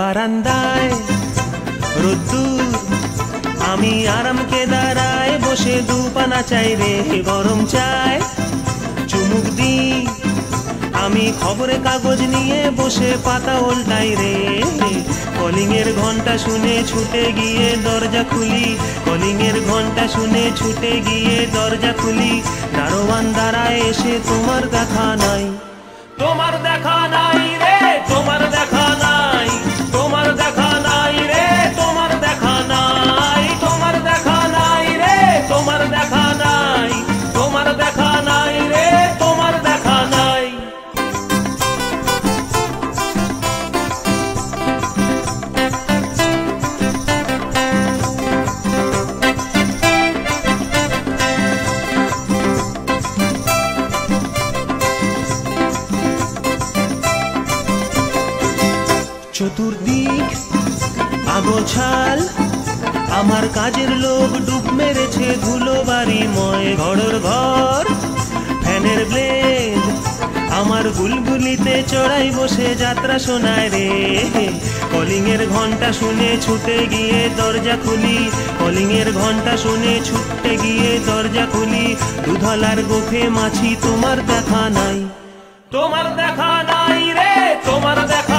বারান্দায় রোদ্দুর, আমি আরাম কেদারায় বসে দুপানা চাই রে গরম চায় চুমুক দি। আমি খবরের কাগজ নিয়ে বসে পাতা উল্টাই রে, কলিং এর ঘন্টা শুনে ছুটে গিয়ে দরজা খুলি, কলিং এর ঘন্টা শুনে ছুটে গিয়ে দরজা খুলি। দারোয়ান দাঁড়ায় এসে তোমার দেখা নাই, তোমার দেখা নাই রে, তোমার দেখা নাই, তোমার দেখা নাই রে, তোমার দেখা নাই, তোমার দেখা নাই রে, তোমার দেখা নাই, তোমার দেখা নাই রে, তোমার দেখা নাই। চতুর্দিক আগোছাল, আমার কাজের লোক ডুব মেরেছে ধুলো বাড়িময় ঘরের ঘর। ফ্যানের ব্লেড আমার বুলবুলিতে চড়াই বসে যাত্রা শোনায় রে, কলিং এর ঘন্টা শুনে ছুটে গিয়ে দরজা খুলি, কলিং এর ঘন্টা শুনে ছুটে গিয়ে দরজা খুলি। দুধলার গোফে মাছি তোমার দেখা নাই, তোমার দেখা নাই রে, তোমার দেখা